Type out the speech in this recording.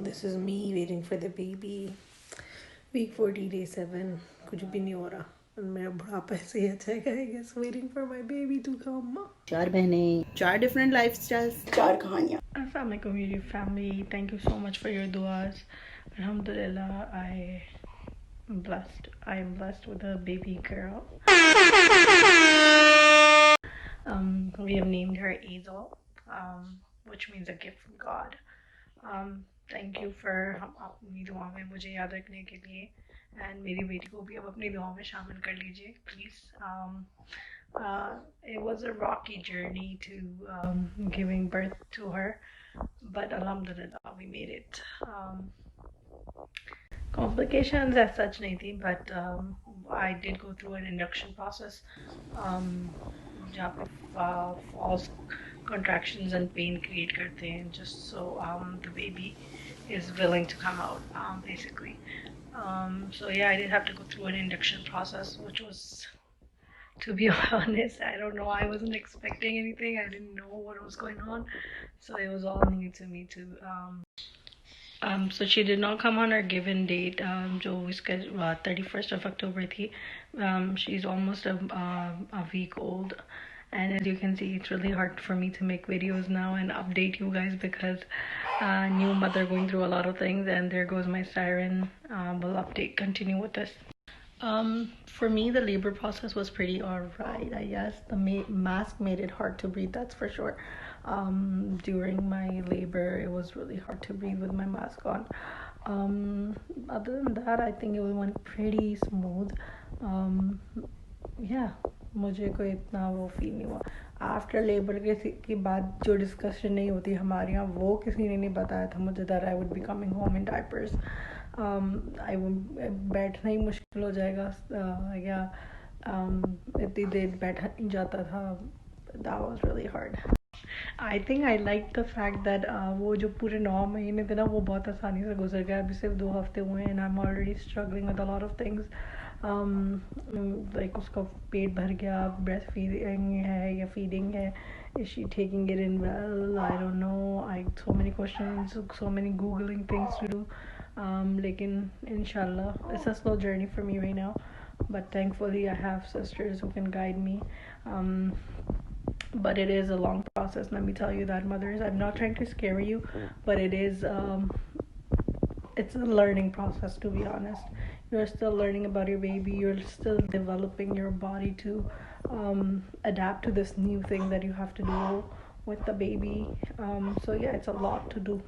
This is me waiting for the baby. Week 40, day 7. कुछ भी नहीं हो रहा. And मेरा बुढ़ापा ऐसे ही अच्छा है, I guess, waiting for my baby to come. 4 बहनें, 4 different lifestyles, 4 कहानियाँ. Assalamu alaikum YouTube family. Thank you so much for your duas. Alhamdulillah, I am blessed. I am blessed with a baby girl. We have named her Azel, which means a gift from God. Thank you for अपनी दुआ में मुझे याद रखने के लिए, and मेरी बेटी को भी अब अपनी दुआ में शामिल कर लीजिए please. It was a rocky journey to giving birth to her, but alhamdulillah we made it. Complications as such nahi thi, but I did go through an induction process जहाँ पे false contractions and pain create करते हैं just so the baby is willing to come out, basically. So yeah, I did have to go through an induction process, which was, to be honest, I don't know, I wasn't expecting anything. I didn't know what was going on, so it was all new to me too. So she did not come on her given date, जो इसका 31st of October थी. She's almost a week old, and as you can see, it's really hard for me to make videos now and update you guys because new mother going through a lot of things, and there goes my siren. We'll continue with this. For me, the labor process was pretty alright, I guess. The mask made it hard to breathe, that's for sure. During my labor, it was really hard to breathe with my mask on. Other than that, I think it went pretty smooth. Yeah, मुझे कोई इतना वो feel नहीं हुआ. After labour के बाद जो discussion नहीं होती हमारे यहाँ, वो किसी ने नहीं बताया था मुझे that I would be coming home in diapers. I would बैठना ही मुश्किल हो जाएगा या इतनी देर बैठा नहीं जाता था. That was really hard. I think I like the fact that वो जो पूरे 9 महीने थे ना, वो बहुत आसानी से गुजर गया. अभी सिर्फ 2 हफ्ते हुए हैं and I'm already struggling with a lot of things. Like उसका पेट भर गया, breast feeding है या feeding है, is she taking it in well? I don't know. So many questions, so many googling things to do. लेकिन inshallah, it's a slow journey for me right now, but thankfully I have sisters who can guide me. But it is a long process, let me tell you that, mothers. I'm not trying to scare you, but it is it's a learning process, to be honest. You're still learning about your baby, you're still developing your body to adapt to this new thing that you have to do with the baby. So yeah, it's a lot to do.